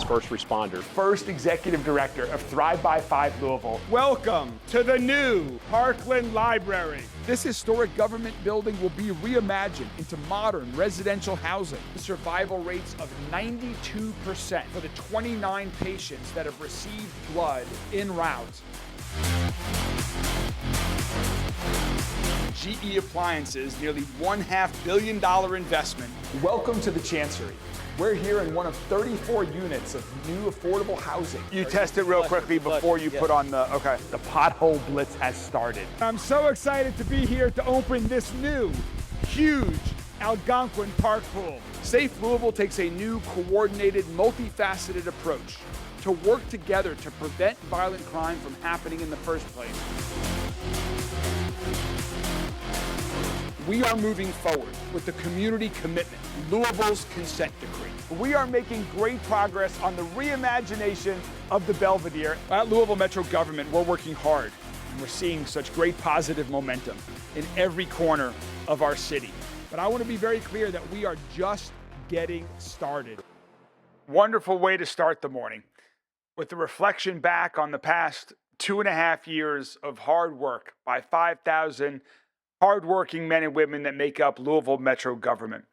nation's first responder. First executive director of Thrive by 5 Louisville. Welcome to the new Parkland Library. This historic government building will be reimagined into modern residential housing. Survival rates of 92% for the 29 patients that have received blood en route. GE Appliances, nearly $1.5 billion investment. Welcome to the Chancery. We're here in one of 34 units of new affordable housing. You test it real quickly before you put on the, okay. The pothole blitz has started. I'm so excited to be here to open this new, huge Algonquin Park pool. Safe Louisville takes a new, coordinated, multifaceted approach to work together to prevent violent crime from happening in the first place. We are moving forward with the community commitment, Louisville's consent decree. We are making great progress on the reimagination of the Belvedere. At Louisville Metro Government, we're working hard, and we're seeing such great positive momentum in every corner of our city. But I want to be very clear that we are just getting started. Wonderful way to start the morning with the reflection back on the past 2.5 years of hard work by 5,000 hardworking men and women that make up Louisville Metro Government.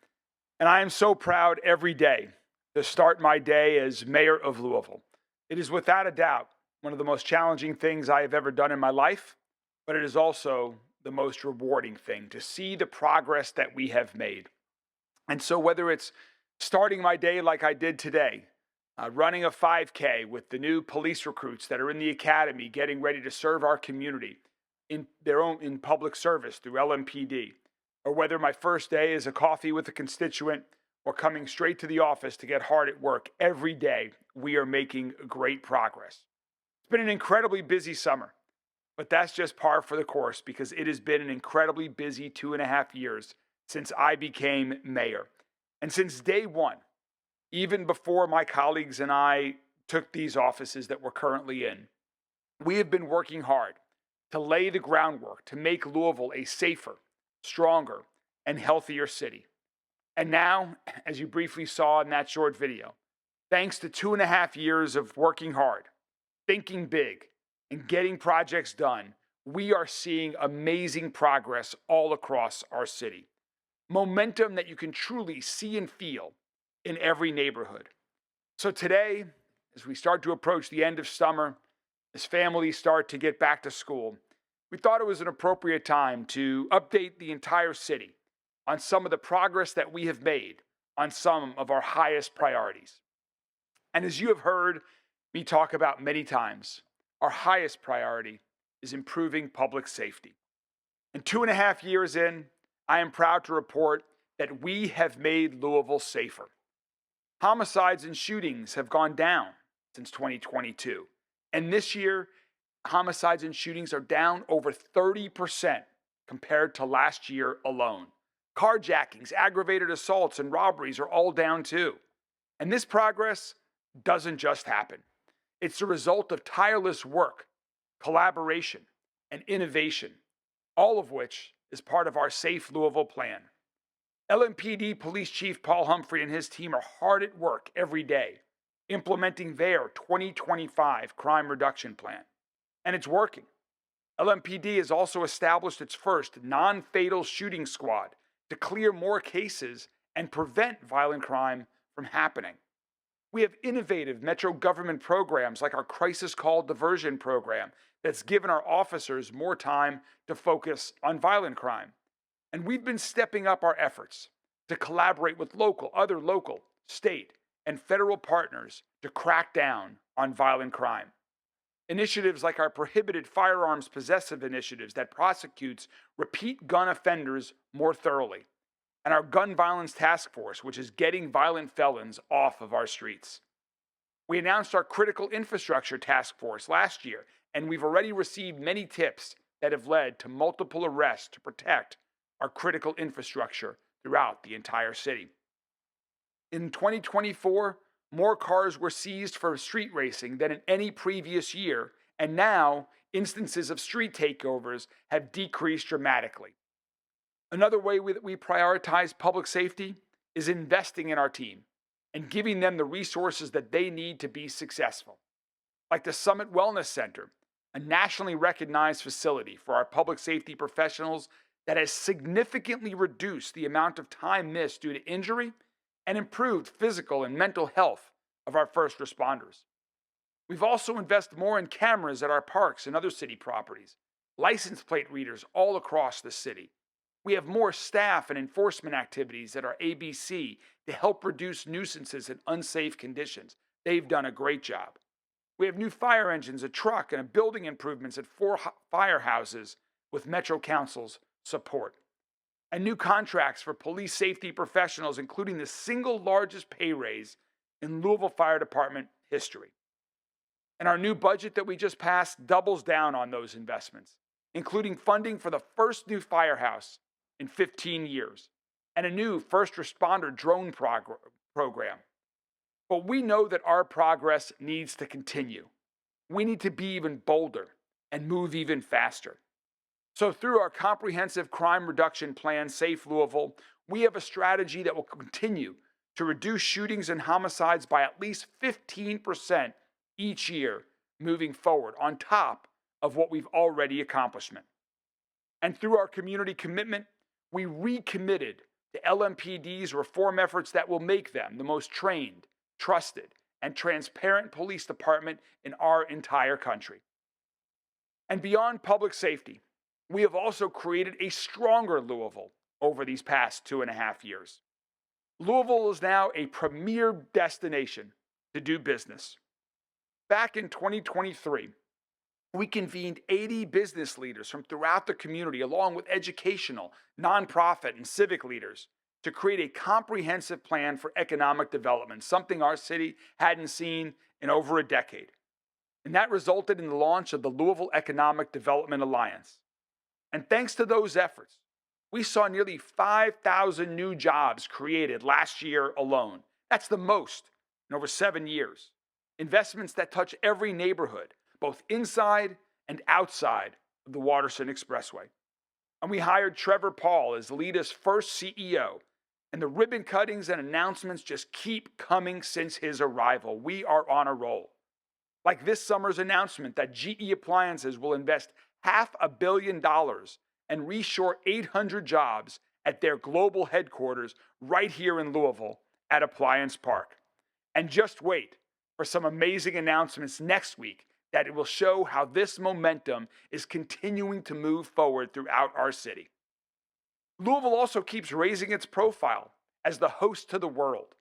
And I am so proud every day to start my day as mayor of Louisville. It is without a doubt one of the most challenging things I have ever done in my life, but it is also the most rewarding thing to see the progress that we have made. And so whether it's starting my day like I did today, running a 5K with the new police recruits that are in the academy getting ready to serve our community, in public service through LMPD, or whether my first day is a coffee with a constituent or coming straight to the office to get hard at work, every day we are making great progress. It's been an incredibly busy summer, but that's just par for the course because it has been an incredibly busy 2.5 years since I became mayor. And since day one, even before my colleagues and I took these offices that we're currently in, we have been working hard to lay the groundwork to make Louisville a safer, stronger, and healthier city. And now, as you briefly saw in that short video, thanks to 2.5 years of working hard, thinking big, and getting projects done, we are seeing amazing progress all across our city. Momentum that you can truly see and feel in every neighborhood. So today, as we start to approach the end of summer, as families start to get back to school, we thought it was an appropriate time to update the entire city on some of the progress that we have made on some of our highest priorities. And as you have heard me talk about many times, our highest priority is improving public safety. And 2.5 years in, I am proud to report that we have made Louisville safer. Homicides and shootings have gone down since 2022. And this year, homicides and shootings are down over 30% compared to last year alone. Carjackings, aggravated assaults, and robberies are all down too. And this progress doesn't just happen. It's the result of tireless work, collaboration, and innovation, all of which is part of our Safe Louisville plan. LMPD Police Chief Paul Humphrey and his team are hard at work every day, implementing their 2025 crime reduction plan. And it's working. LMPD has also established its first non-fatal shooting squad to clear more cases and prevent violent crime from happening. We have innovative Metro government programs like our Crisis Call Diversion program that's given our officers more time to focus on violent crime. And we've been stepping up our efforts to collaborate with other local, state, and federal partners to crack down on violent crime. Initiatives like our Prohibited Firearms Possessive initiatives that prosecutes repeat gun offenders more thoroughly, and our Gun Violence Task Force, which is getting violent felons off of our streets. We announced our Critical Infrastructure Task Force last year, and we've already received many tips that have led to multiple arrests to protect our critical infrastructure throughout the entire city. In 2024, more cars were seized for street racing than in any previous year, and now instances of street takeovers have decreased dramatically. Another way that we prioritize public safety is investing in our team and giving them the resources that they need to be successful. Like the Summit Wellness Center, a nationally recognized facility for our public safety professionals that has significantly reduced the amount of time missed due to injury and improved physical and mental health of our first responders. We've also invested more in cameras at our parks and other city properties, license plate readers all across the city. We have more staff and enforcement activities at our ABC to help reduce nuisances and unsafe conditions. They've done a great job. We have new fire engines, a truck, and building improvements at 4 firehouses with Metro Council's support. And new contracts for police safety professionals, including the single largest pay raise in Louisville Fire Department history. And our new budget that we just passed doubles down on those investments, including funding for the first new firehouse in 15 years and a new first responder drone program. But we know that our progress needs to continue. We need to be even bolder and move even faster. So through our comprehensive crime reduction plan, Safe Louisville, we have a strategy that will continue to reduce shootings and homicides by at least 15% each year moving forward, on top of what we've already accomplished. And through our community commitment, we recommitted to LMPD's reform efforts that will make them the most trained, trusted, and transparent police department in our entire country. And beyond public safety, we have also created a stronger Louisville over these past 2.5 years. Louisville is now a premier destination to do business. Back in 2023, we convened 80 business leaders from throughout the community, along with educational, nonprofit, and civic leaders, to create a comprehensive plan for economic development, something our city hadn't seen in over a decade. And that resulted in the launch of the Louisville Economic Development Alliance. And thanks to those efforts, we saw nearly 5,000 new jobs created last year alone. That's the most in over 7 years. Investments that touch every neighborhood, both inside and outside of the Waterson Expressway. And we hired Trevor Paul as LEDA's first CEO. And the ribbon cuttings and announcements just keep coming since his arrival. We are on a roll. Like this summer's announcement that GE Appliances will invest $500 million and reshore 800 jobs at their global headquarters right here in Louisville at Appliance Park. And just wait for some amazing announcements next week that it will show how this momentum is continuing to move forward throughout our city. Louisville also keeps raising its profile as the host to the world,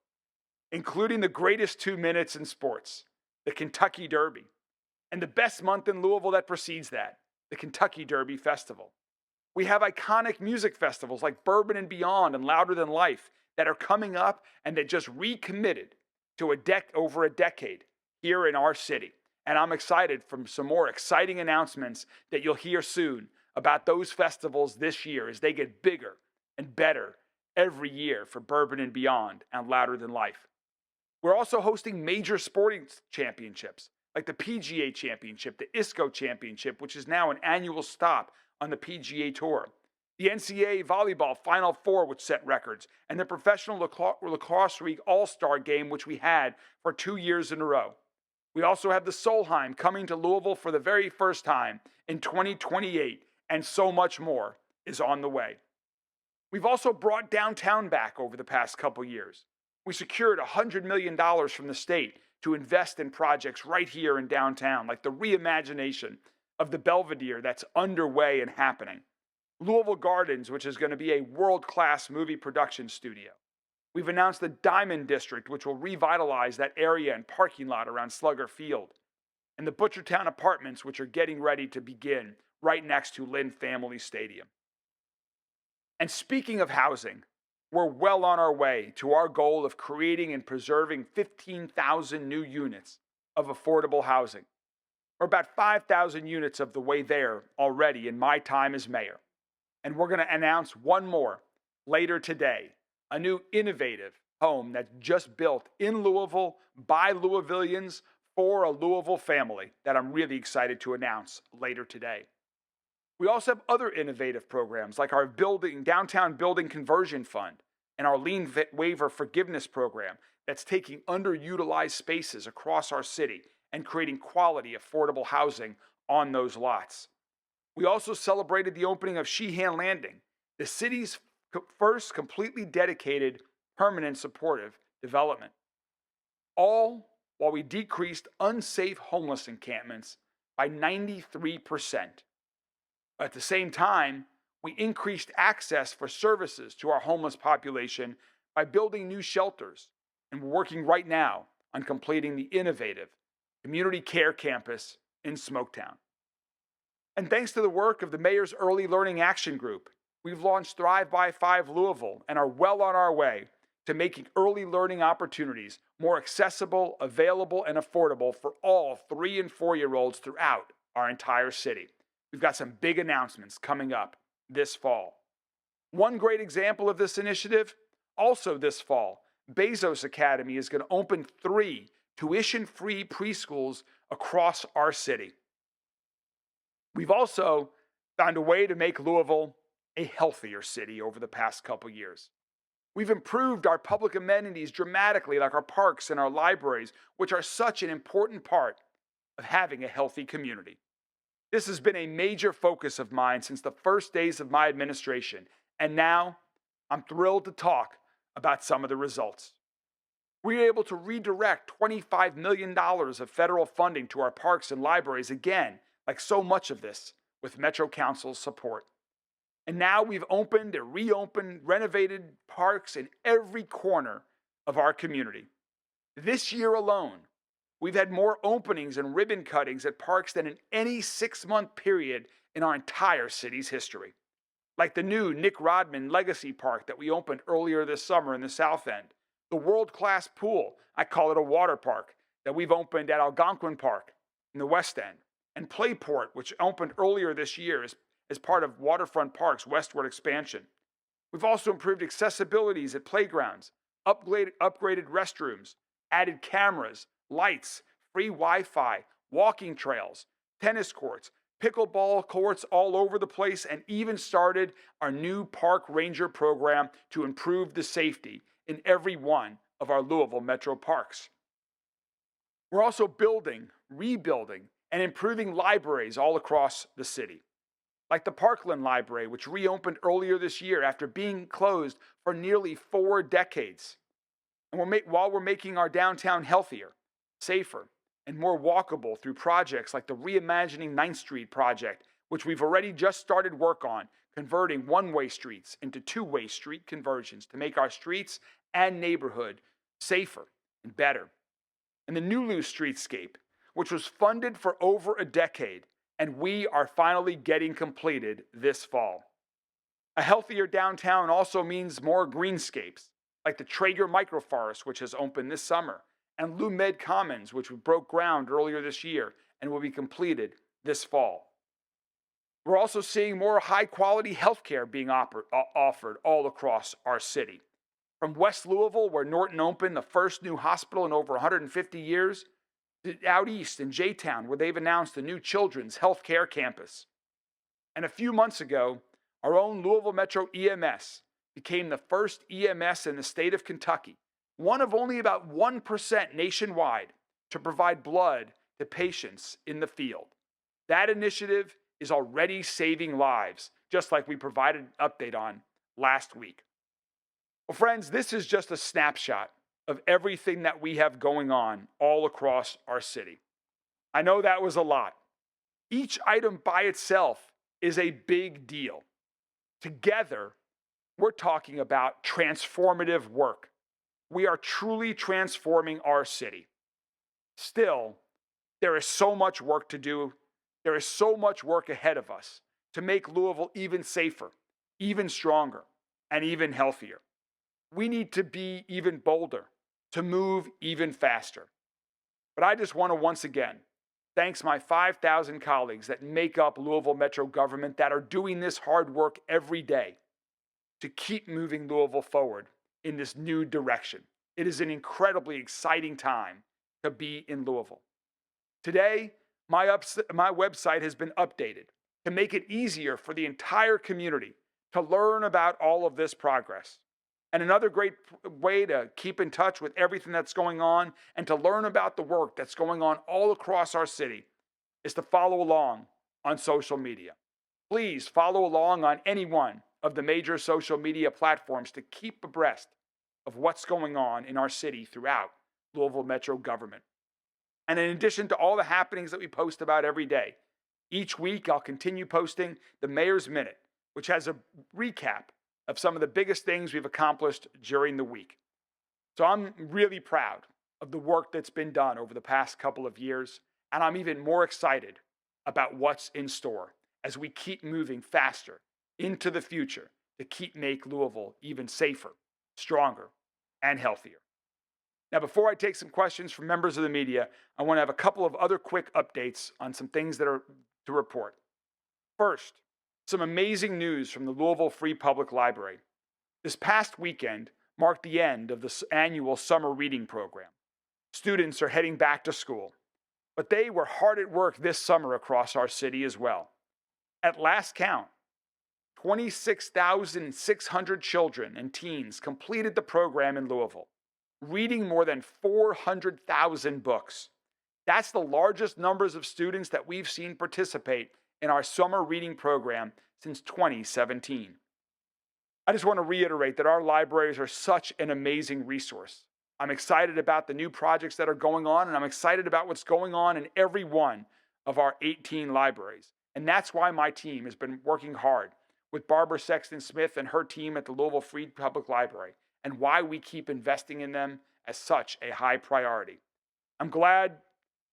including the greatest 2 minutes in sports, the Kentucky Derby, and the best month in Louisville that precedes that, the Kentucky Derby Festival. We have iconic music festivals like Bourbon and Beyond and Louder Than Life that are coming up and that just recommitted to over a decade here in our city. And I'm excited for some more exciting announcements that you'll hear soon about those festivals this year as they get bigger and better every year for Bourbon and Beyond and Louder Than Life. We're also hosting major sporting championships like the PGA Championship, the ISCO Championship, which is now an annual stop on the PGA Tour, the NCAA Volleyball Final Four, which set records, and the Professional Lacrosse League All-Star Game, which we had for 2 years in a row. We also have the Solheim coming to Louisville for the very first time in 2028, and so much more is on the way. We've also brought downtown back over the past couple years. We secured $100 million from the state to invest in projects right here in downtown, like the reimagination of the Belvedere that's underway and happening. Louisville Gardens, which is going to be a world-class movie production studio. We've announced the Diamond District, which will revitalize that area and parking lot around Slugger Field. And the Butchertown Apartments, which are getting ready to begin right next to Lynn Family Stadium. And speaking of housing, we're well on our way to our goal of creating and preserving 15,000 new units of affordable housing. We're about 5,000 units of the way there already in my time as mayor. And we're going to announce one more later today, a new innovative home that's just built in Louisville by Louisvillians for a Louisville family that I'm really excited to announce later today. We also have other innovative programs like our downtown building conversion fund and our lien waiver forgiveness program that's taking underutilized spaces across our city and creating quality, affordable housing on those lots. We also celebrated the opening of Sheehan Landing, the city's first completely dedicated, permanent supportive development. All while we decreased unsafe homeless encampments by 93%. At the same time, we increased access for services to our homeless population by building new shelters, and we're working right now on completing the innovative community care campus in Smoketown. And thanks to the work of the Mayor's Early Learning Action Group, we've launched Thrive by 5 Louisville and are well on our way to making early learning opportunities more accessible, available, and affordable for all 3 and 4-year-olds throughout our entire city. We've got some big announcements coming up this fall. One great example of this initiative, also this fall, Bezos Academy is going to open 3 tuition-free preschools across our city. We've also found a way to make Louisville a healthier city over the past couple years. We've improved our public amenities dramatically, like our parks and our libraries, which are such an important part of having a healthy community. This has been a major focus of mine since the first days of my administration, and now I'm thrilled to talk about some of the results. We were able to redirect $25 million of federal funding to our parks and libraries again, like so much of this, with Metro Council's support. And now we've opened and reopened, renovated parks in every corner of our community. This year alone, we've had more openings and ribbon cuttings at parks than in any 6-month period in our entire city's history. Like the new Nick Rodman Legacy Park that we opened earlier this summer in the South End. The world-class pool, I call it a water park, that we've opened at Algonquin Park in the West End. And Playport, which opened earlier this year as part of Waterfront Park's westward expansion. We've also improved accessibilities at playgrounds, upgraded restrooms, added cameras, lights, free Wi-Fi, walking trails, tennis courts, pickleball courts all over the place, and even started our new park ranger program to improve the safety in every one of our Louisville Metro parks. We're also building, rebuilding, and improving libraries all across the city. Like the Parkland Library, which reopened earlier this year after being closed for nearly 4 decades. And while we're making our downtown healthier, safer, and more walkable through projects like the Reimagining 9th Street project, which we've already just started work on, converting one-way streets into 2-way street conversions to make our streets and neighborhood safer and better. And the Nulu Streetscape, which was funded for over a decade, and we are finally getting completed this fall. A healthier downtown also means more greenscapes, like the Traeger Microforest, which has opened this summer, and Lumed Commons, which broke ground earlier this year and will be completed this fall. We're also seeing more high-quality healthcare being offered all across our city. From West Louisville, where Norton opened the first new hospital in over 150 years, out east in J-Town, where they've announced a new children's health care campus. And a few months ago, our own Louisville Metro EMS became the first EMS in the state of Kentucky, one of only about 1% nationwide, to provide blood to patients in the field. That initiative is already saving lives, just like we provided an update on last week. Well, friends, this is just a snapshot of everything that we have going on all across our city. I know that was a lot. Each item by itself is a big deal. Together, we're talking about transformative work. We are truly transforming our city. Still, there is so much work to do. There is so much work ahead of us to make Louisville even safer, even stronger, and even healthier. We need to be even bolder, to move even faster. But I just want to once again thank my 5,000 colleagues that make up Louisville Metro government that are doing this hard work every day to keep moving Louisville forward in this new direction. It is an incredibly exciting time to be in Louisville. Today, my website has been updated to make it easier for the entire community to learn about all of this progress. And another great way to keep in touch with everything that's going on and to learn about the work that's going on all across our city is to follow along on social media. Please follow along on any one of the major social media platforms to keep abreast of what's going on in our city throughout Louisville Metro government. And in addition to all the happenings that we post about every day, each week I'll continue posting the Mayor's Minute, which has a recap of some of the biggest things we've accomplished during the week. So I'm really proud of the work that's been done over the past couple of years, and I'm even more excited about what's in store as we keep moving faster into the future to make Louisville even safer, stronger, and healthier. Now, before I take some questions from members of the media, I want to have a couple of other quick updates on some things that are to report. First, some amazing news from the Louisville Free Public Library. This past weekend marked the end of the annual summer reading program. Students are heading back to school, but they were hard at work this summer across our city as well. At last count, 26,600 children and teens completed the program in Louisville, reading more than 400,000 books. That's the largest numbers of students that we've seen participate in our summer reading program since 2017. I just want to reiterate that our libraries are such an amazing resource. I'm excited about the new projects that are going on, and I'm excited about what's going on in every one of our 18 libraries. And that's why my team has been working hard with Barbara Sexton Smith and her team at the Louisville Free Public Library, and why we keep investing in them as such a high priority. I'm glad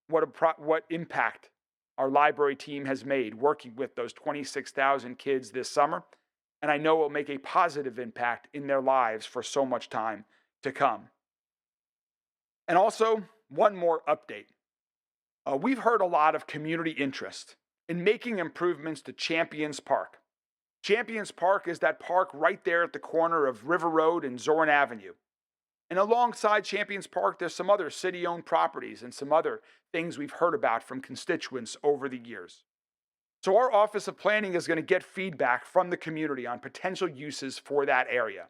what impact our library team has made working with those 26,000 kids this summer, and I know it will make a positive impact in their lives for so much time to come. And also, one more update. We've heard a lot of community interest in making improvements to Champions Park. Champions Park is that park right there at the corner of River Road and Zorn Avenue. And alongside Champions Park, there's some other city-owned properties and some other things we've heard about from constituents over the years. So our Office of Planning is going to get feedback from the community on potential uses for that area.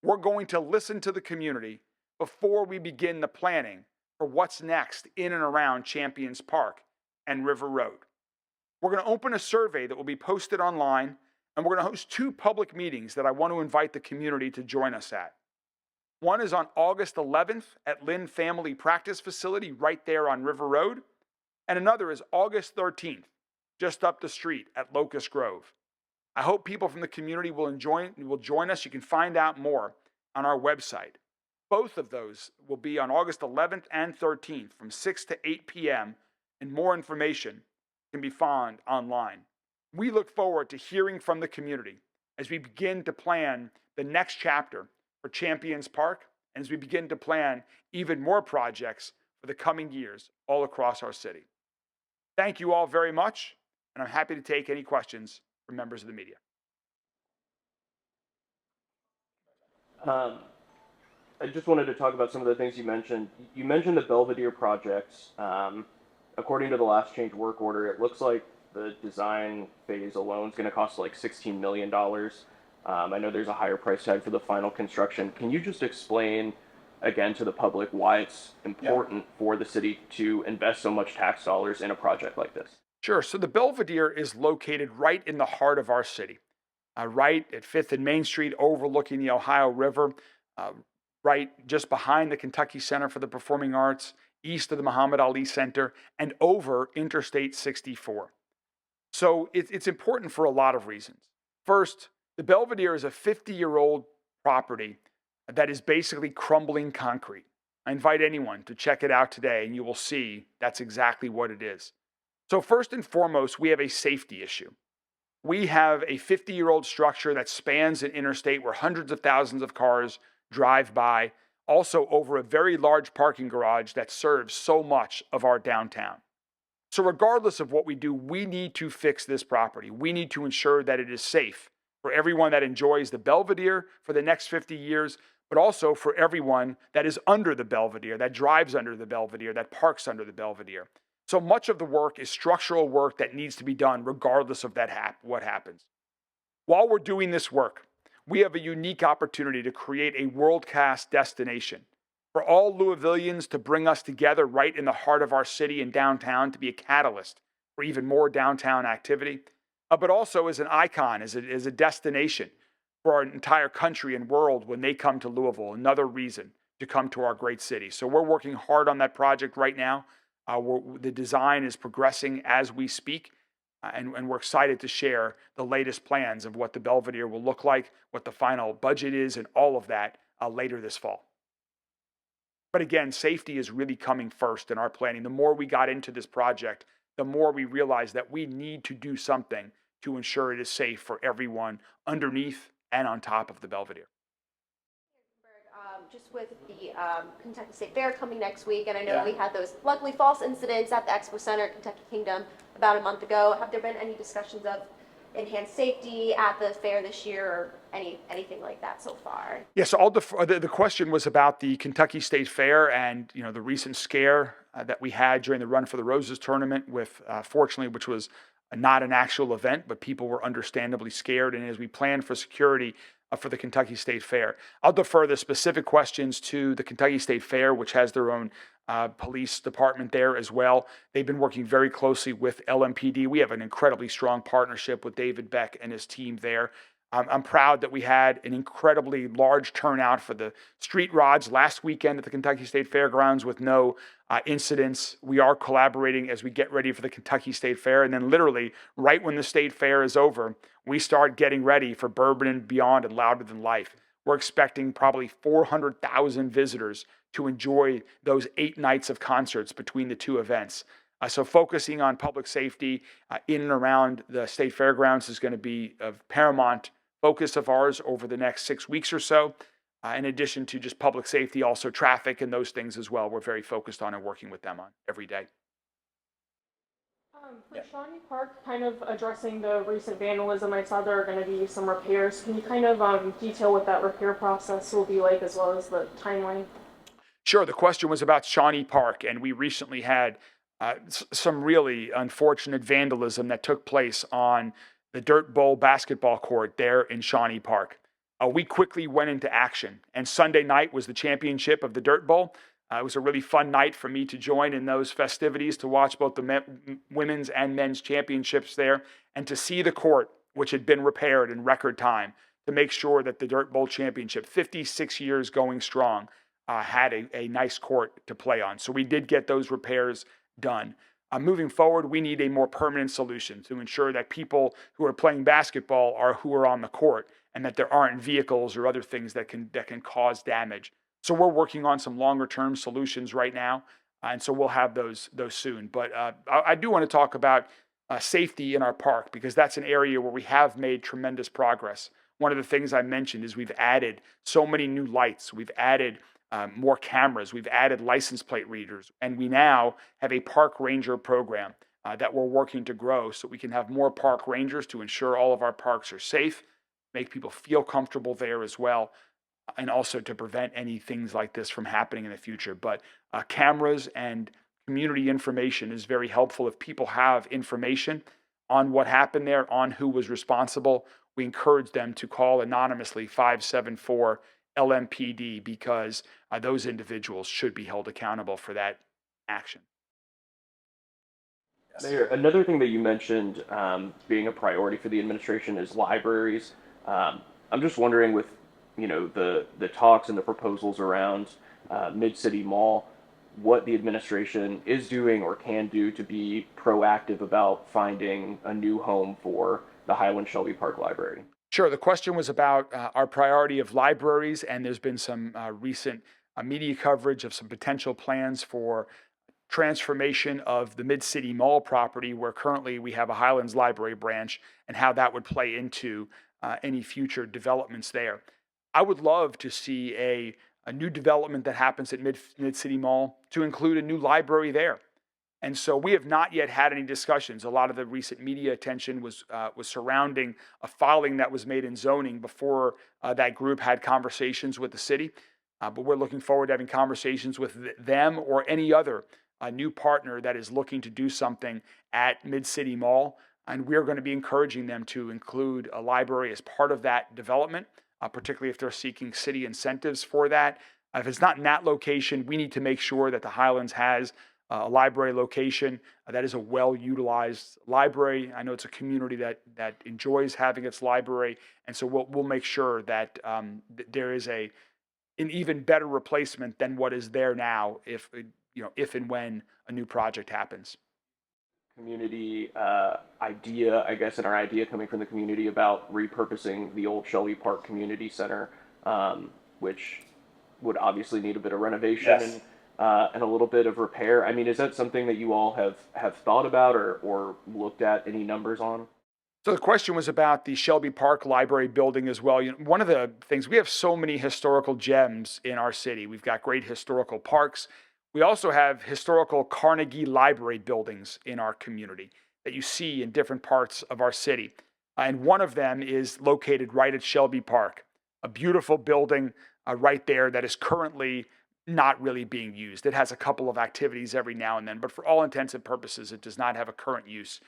We're going to listen to the community before we begin the planning for what's next in and around Champions Park and River Road. We're going to open a survey that will be posted online, and we're going to host 2 public meetings that I want to invite the community to join us at. One is on August 11th at Lynn Family Practice Facility right there on River Road, and another is August 13th, just up the street at Locust Grove. I hope people from the community will join us. You can find out more on our website. Both of those will be on August 11th and 13th from 6 to 8 p.m., and more information can be found online. We look forward to hearing from the community as we begin to plan the next chapter for Champions Park, and as we begin to plan even more projects for the coming years all across our city. Thank you all very much, and I'm happy to take any questions from members of the media. I just wanted to talk about some of the things you mentioned. You mentioned the Belvedere projects. According to the last change work order, it looks like the design phase alone is going to cost like $16 million. I know there's a higher price tag for the final construction. Can you just explain again to the public why it's important for the city to invest so much tax dollars in a project like this? Sure. So the Belvedere is located right in the heart of our city, right at 5th and Main Street, overlooking the Ohio River, right just behind the Kentucky Center for the Performing Arts, east of the Muhammad Ali Center, and over Interstate 64. So it's important for a lot of reasons. First, the Belvedere is a 50-year-old property that is basically crumbling concrete. I invite anyone to check it out today, and you will see that's exactly what it is. So first and foremost, we have a safety issue. We have a 50-year-old structure that spans an interstate where hundreds of thousands of cars drive by, also over a very large parking garage that serves so much of our downtown. So regardless of what we do, we need to fix this property. We need to ensure that it is safe for everyone that enjoys the Belvedere for the next 50 years, but also for everyone that is under the Belvedere, that drives under the Belvedere, that parks under the Belvedere. So much of the work is structural work that needs to be done regardless of what happens. While we're doing this work, we have a unique opportunity to create a world-class destination for all Louisvillians, to bring us together right in the heart of our city and downtown, to be a catalyst for even more downtown activity, but also as an icon, as a destination for our entire country and world when they come to Louisville. Another reason to come to our great city. So we're working hard on that project right now. The design is progressing as we speak. And we're excited to share the latest plans of what the Belvedere will look like, what the final budget is, and all of that later this fall. But again, safety is really coming first in our planning. The more we got into this project, the more we realized that we need to do something to ensure it is safe for everyone underneath and on top of the Belvedere. Just with the Kentucky State Fair coming next week, and I know we had those luckily false incidents at the Expo Center, Kentucky Kingdom, about a month ago. Have there been any discussions of enhanced safety at the fair this year, or anything like that so far? Yeah, so the question was about the Kentucky State Fair and the recent scare that we had during the Run for the Roses tournament with, fortunately, which was not an actual event, but people were understandably scared. And as we planned for security for the Kentucky State Fair, I'll defer the specific questions to the Kentucky State Fair, which has their own police department there as well. They've been working very closely with LMPD. We have an incredibly strong partnership with David Beck and his team there. I'm proud that we had an incredibly large turnout for the street rods last weekend at the Kentucky State Fairgrounds with no incidents. We are collaborating as we get ready for the Kentucky State Fair. And then literally right when the State Fair is over, we start getting ready for Bourbon and Beyond and Louder Than Life. We're expecting probably 400,000 visitors to enjoy those 8 nights of concerts between the two events. So focusing on public safety in and around the State Fairgrounds is going to be of paramount focus of ours over the next 6 weeks or so. In addition to just public safety, also traffic and those things as well. We're very focused on and working with them on every day. For Shawnee Park, kind of addressing the recent vandalism, I saw there are going to be some repairs. Can you kind of detail what that repair process will be like, as well as the timeline? Sure. The question was about Shawnee Park, and we recently had some really unfortunate vandalism that took place on the Dirt Bowl basketball court there in Shawnee Park. We quickly went into action, and Sunday night was the championship of the Dirt Bowl. It was a really fun night for me to join in those festivities, to watch both the women's and men's championships there, and to see the court, which had been repaired in record time, to make sure that the Dirt Bowl championship, 56 years going strong, had a nice court to play on. So we did get those repairs done. Moving forward, we need a more permanent solution to ensure that people who are playing basketball are who are on the court, and that there aren't vehicles or other things that can cause damage. So we're working on some longer term solutions right now, and so we'll have those soon. But I do want to talk about safety in our park, because that's an area where we have made tremendous progress. One of the things I mentioned is we've added so many new lights. We've added more cameras. We've added license plate readers, and we now have a park ranger program that we're working to grow, so we can have more park rangers to ensure all of our parks are safe, make people feel comfortable there as well, and also to prevent any things like this from happening in the future. But cameras and community information is very helpful. If people have information on what happened there, on who was responsible, we encourage them to call anonymously 574 LMPD, because those individuals should be held accountable for that action. Mayor, another thing that you mentioned being a priority for the administration is libraries. I'm just wondering, with the talks and the proposals around Mid-City Mall, what the administration is doing or can do to be proactive about finding a new home for the Highland Shelby Park Library. Sure. The question was about our priority of libraries, and there's been some recent media coverage of some potential plans for transformation of the Mid-City Mall property, where currently we have a Highlands Library branch, and how that would play into any future developments there. I would love to see a new development that happens at Mid-City Mall to include a new library there. And so we have not yet had any discussions. A lot of the recent media attention was surrounding a filing that was made in zoning before that group had conversations with the city. But we're looking forward to having conversations with them or any other new partner that is looking to do something at Mid-City Mall. And we're going to be encouraging them to include a library as part of that development, particularly if they're seeking city incentives for that. If it's not in that location, we need to make sure that the Highlands has a library location that is a well-utilized library. I know it's a community that enjoys having its library, and so we'll make sure that there is an even better replacement than what is there now, if and when a new project happens. Community idea, I guess, and our idea coming from the community about repurposing the old Shelby Park Community Center, which would obviously need a bit of renovation Yes. And a little bit of repair. I mean, is that something that you all have thought about or looked at any numbers on? So the question was about the Shelby Park Library building as well. One of the things, we have so many historical gems in our city. We've got great historical parks. We also have historical Carnegie Library buildings in our community that you see in different parts of our city. And one of them is located right at Shelby Park, a beautiful building right there that is currently not really being used. It has a couple of activities every now and then, but for all intents and purposes, it does not have a current use.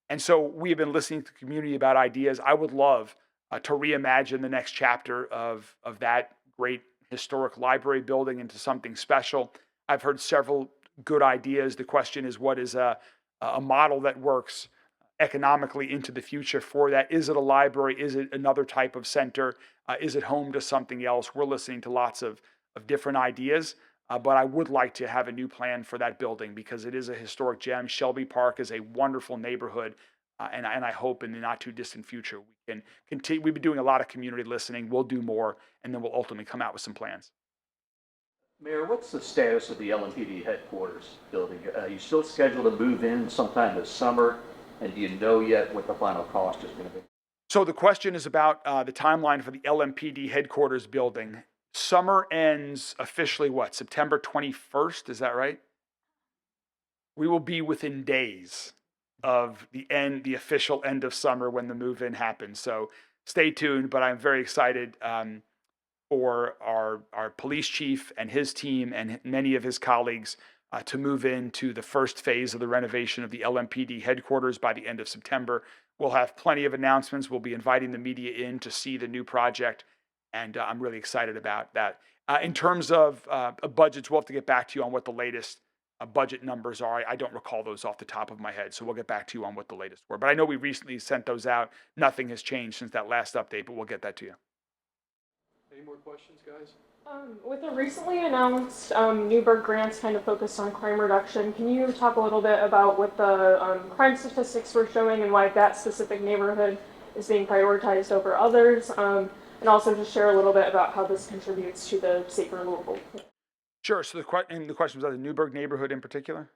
And so we've been listening to the community about ideas. I would love to reimagine the next chapter of that great historic library building into something special. I've heard several good ideas. The question is, what is a model that works economically into the future for that? Is it a library? Is it another type of center? Is it home to something else? We're listening to lots of different ideas. But I would like to have a new plan for that building because it is a historic gem. Shelby Park is a wonderful neighborhood, and I hope in the not too distant future we can continue. We've been doing a lot of community listening. We'll do more, and then we'll ultimately come out with some plans. Mayor, what's the status of the LMPD headquarters building? You still scheduled to move in sometime this summer, and do you know yet what the final cost is going to be? So the question is about the timeline for the LMPD headquarters building. Summer ends officially what? September 21st, is that right? We will be within days of the official end of summer when the move-in happens. So stay tuned, but I'm very excited for our police chief and his team and many of his colleagues to move into the first phase of the renovation of the LMPD headquarters by the end of September. We'll have plenty of announcements. We'll be inviting the media in to see the new project. And I'm really excited about that. In terms of budgets, we'll have to get back to you on what the latest budget numbers are. I don't recall those off the top of my head, so we'll get back to you on what the latest were. But I know we recently sent those out. Nothing has changed since that last update, but we'll get that to you. Any more questions, guys? With the recently announced Newburgh grants kind of focused on crime reduction, can you talk a little bit about what the crime statistics were showing and why that specific neighborhood is being prioritized over others? And also just share a little bit about how this contributes to the safer Louisville. Sure. So the question was about the Newburgh neighborhood in particular.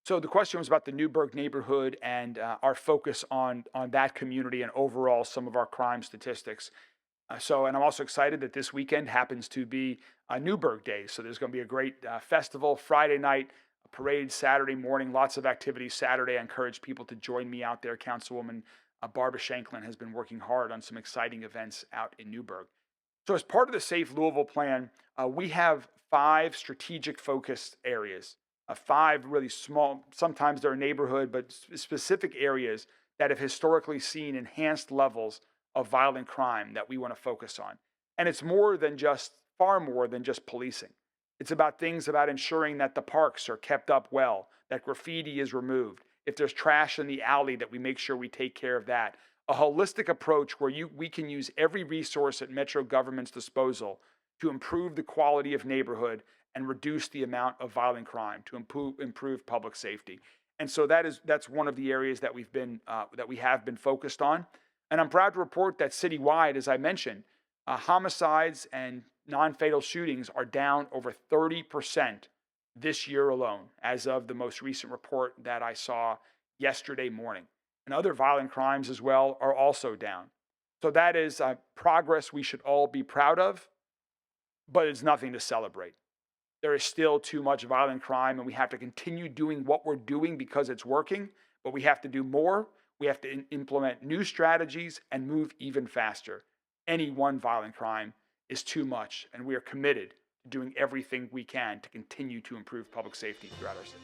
So the question was about the Newburgh neighborhood and our focus on that community and overall some of our crime statistics. And I'm also excited that this weekend happens to be Newburgh Day. So there's going to be a great festival Friday night, a parade Saturday morning, lots of activities Saturday. I encourage people to join me out there. Councilwoman Barbara Shanklin has been working hard on some exciting events out in Newburgh. So as part of the Safe Louisville plan, we have 5 strategic focused areas, 5 really small, sometimes they're a neighborhood, but specific areas that have historically seen enhanced levels of violent crime that we want to focus on. And it's far more than just policing. It's about things about ensuring that the parks are kept up well, that graffiti is removed, if there's trash in the alley, that we make sure we take care of that. A holistic approach where we can use every resource at Metro government's disposal to improve the quality of neighborhood and reduce the amount of violent crime, to improve public safety. And so that's one of the areas that we have been focused on. And I'm proud to report that citywide, as I mentioned, homicides and non-fatal shootings are down over 30% this year alone, as of the most recent report that I saw yesterday morning. And other violent crimes as well are also down. So that is progress we should all be proud of, but it's nothing to celebrate. There is still too much violent crime, and we have to continue doing what we're doing because it's working, but we have to do more. We have to implement new strategies and move even faster. Any one violent crime is too much, and we are committed to doing everything we can to continue to improve public safety throughout our city.